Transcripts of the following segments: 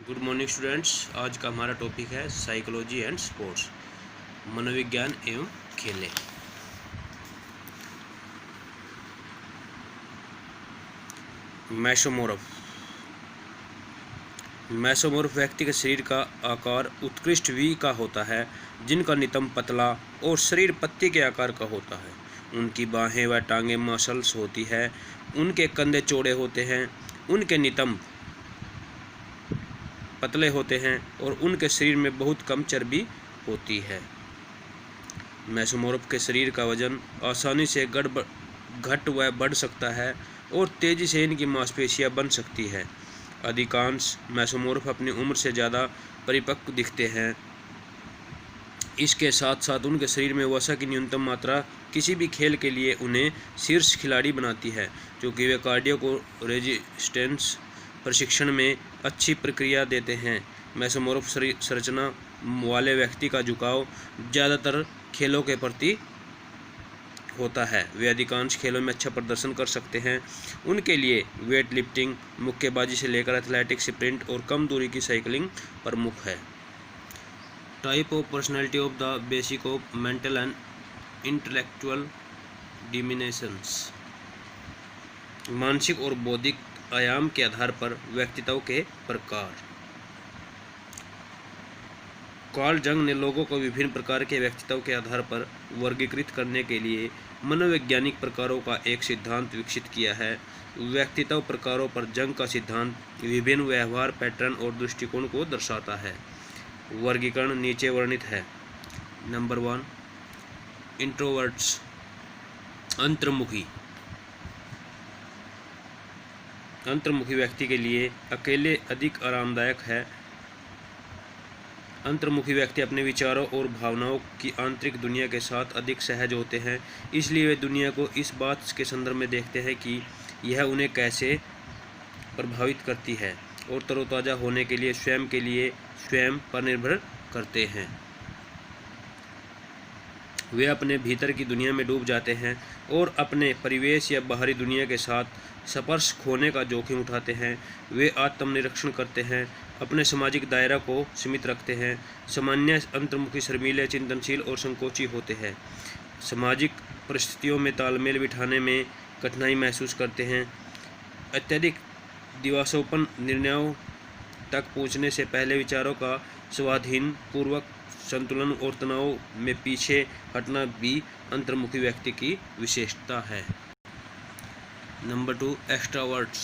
Good morning students. आज का हमारा टॉपिक है साइकोलॉजी एंड स्पोर्ट्स, मनोविज्ञान एवं खेलें। मैसोमोर्फ व्यक्ति के शरीर का आकार उत्कृष्ट वी का होता है, जिनका नितंब पतला और शरीर पत्ती के आकार का होता है। उनकी बाहें व टांगें मसल्स होती है। उनके कंधे चौड़े होते हैं। उनके नितंब पतले होते हैं और उनके शरीर में बहुत कम चर्बी होती है। मैसोमोर्फ के शरीर का वजन आसानी से घट व बढ़ सकता है और तेज़ी से इनकी मांसपेशियां बन सकती है। अधिकांश मैसोमोर्फ अपनी उम्र से ज़्यादा परिपक्व दिखते हैं। इसके साथ साथ उनके शरीर में वसा की न्यूनतम मात्रा किसी भी खेल के लिए उन्हें शीर्ष खिलाड़ी बनाती है, क्योंकि वे कार्डियो को रेजिस्टेंस प्रशिक्षण में अच्छी प्रक्रिया देते हैं। मैसोमोर्फ संरचना वाले व्यक्ति का झुकाव ज़्यादातर खेलों के प्रति होता है। वे अधिकांश खेलों में अच्छा प्रदर्शन कर सकते हैं। उनके लिए वेट लिफ्टिंग, मुक्केबाजी से लेकर एथलेटिक्स, स्प्रिंट और कम दूरी की साइकिलिंग प्रमुख है। Type of personality of the basic of mental and intellectual dimensions. मानसिक और बौद्धिक आयाम के आधार पर व्यक्तित्व के प्रकार। कार्ल जंग ने लोगों को विभिन्न प्रकार के व्यक्तित्व के आधार पर वर्गीकृत करने के लिए मनोवैज्ञानिक प्रकारों का एक सिद्धांत विकसित किया है। व्यक्तित्व प्रकारों पर जंग का सिद्धांत विभिन्न व्यवहार पैटर्न और दृष्टिकोण को दर्शाता है। वर्गीकरण नीचे वर्णित है। नंबर 1, इंट्रोवर्ट्स, अंतर्मुखी व्यक्ति के लिए अकेले अधिक आरामदायक है। अंतर्मुखी व्यक्ति अपने विचारों और भावनाओं की आंतरिक दुनिया के साथ अधिक सहज होते हैं, इसलिए वे दुनिया को इस बात के संदर्भ में देखते हैं कि यह उन्हें कैसे प्रभावित करती है, और तरोताज़ा होने के लिए स्वयं पर निर्भर करते हैं। वे अपने भीतर की दुनिया में डूब जाते हैं और अपने परिवेश या बाहरी दुनिया के साथ स्पर्श खोने का जोखिम उठाते हैं। वे आत्मनिरीक्षण करते हैं, अपने सामाजिक दायरा को सीमित रखते हैं। सामान्य अंतर्मुखी शर्मीले, चिंतनशील और संकोची होते हैं। सामाजिक परिस्थितियों में तालमेल बिठाने में कठिनाई महसूस करते हैं। अत्यधिक दिवास्वप्न, निर्णयों तक पहुँचने से पहले विचारों का स्वाधीनपूर्वक संतुलन और तनाव में पीछे हटना भी अंतर्मुखी व्यक्ति की विशेषता है। नंबर 2, एक्सट्रावर्ट्स,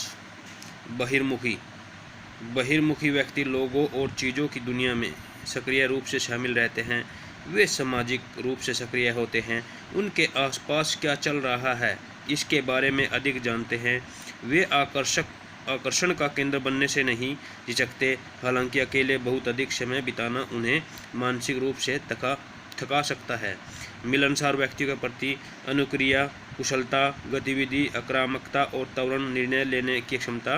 बहिर्मुखी व्यक्ति लोगों और चीज़ों की दुनिया में सक्रिय रूप से शामिल रहते हैं। वे सामाजिक रूप से सक्रिय होते हैं। उनके आसपास क्या चल रहा है इसके बारे में अधिक जानते हैं। वे आकर्षण का केंद्र बनने से नहीं झिझकते। हालांकि अकेले बहुत अधिक समय बिताना उन्हें मानसिक रूप से थका सकता है। मिलनसार व्यक्तियों के प्रति अनुक्रिया, कुशलता, गतिविधि, आक्रामकता और त्वरण निर्णय लेने की क्षमता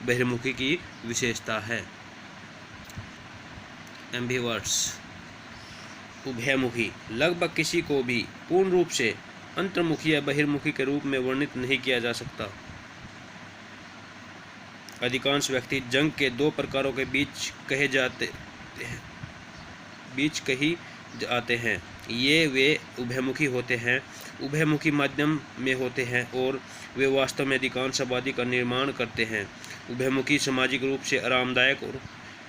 बहिर्मुखी की विशेषता है। एम्बिवर्ट्स, उभयमुखी, लगभग किसी को भी पूर्ण रूप से अंतर्मुखी या बहिर्मुखी के रूप में वर्णित नहीं किया जा सकता। अधिकांश व्यक्ति जंग के 2 प्रकारों के बीच कही जाते हैं। वे उभयमुखी होते हैं, उभयमुखी माध्यम में होते हैं और वे वास्तव में अधिकांश आबादी का निर्माण करते हैं। उभयमुखी सामाजिक रूप से आरामदायक और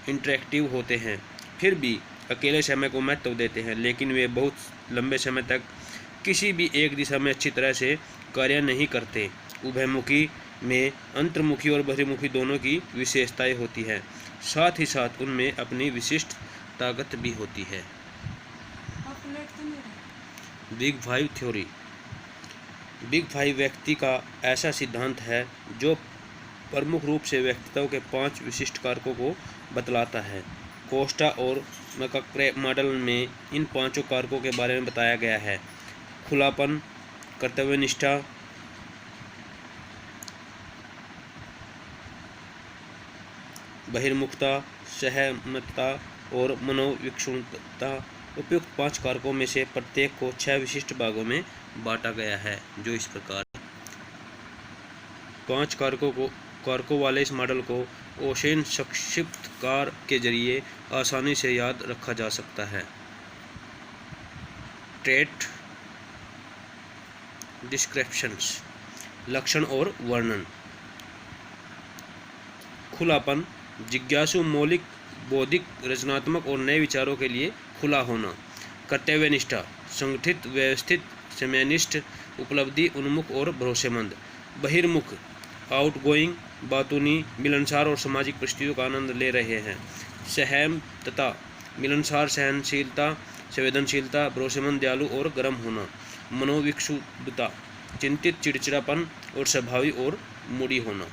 इंटरेक्टिव होते हैं, फिर भी अकेले समय को महत्व देते हैं, लेकिन वे बहुत लंबे समय तक किसी भी एक दिशा में अच्छी तरह से कार्य नहीं करते। उभयमुखी में अंतर्मुखी और बहिर्मुखी दोनों की विशेषताएं होती हैं, साथ ही साथ उनमें अपनी विशिष्ट ताकत भी होती है। Big 5 theory. बिग 5 व्यक्ति का ऐसा सिद्धांत है जो प्रमुख रूप से व्यक्तित्व के 5 विशिष्ट कारकों को बतलाता है। कोस्टा और मैकक्रे मॉडल में इन 5 कारकों के बारे में बताया गया है। खुलापन, कर्तव्यनिष्ठा, बहिर्मुखता, सहमतता और मनोविक्षुब्धता। उपयुक्त 5 कारकों में से प्रत्येक को 6 विशिष्ट भागों में बांटा गया है, जो इस प्रकार 5 कारकों कारकों वाले इस मॉडल को ओशेन संक्षिप्तकार के जरिए आसानी से याद रखा जा सकता है। ट्रेट डिस्क्रिप्शंस, लक्षण और वर्णन। खुलापन, जिज्ञासु, मौलिक, बौद्धिक, रचनात्मक और नए विचारों के लिए खुला होना। कर्तव्यनिष्ठा, संगठित, व्यवस्थित, समयनिष्ठ, उपलब्धि उन्मुख और भरोसेमंद। बहिर्मुख, आउटगोइंग, बातूनी, मिलनसार और सामाजिक परिस्थितियों का आनंद ले रहे हैं। सहमतता, मिलनसार, सहनशीलता, संवेदनशीलता, भरोसेमंद, दयालु और गर्म होना। मनोविक्षुब्धता, चिंतित, चिड़चिड़ापन और स्वभावी और मूडी होना।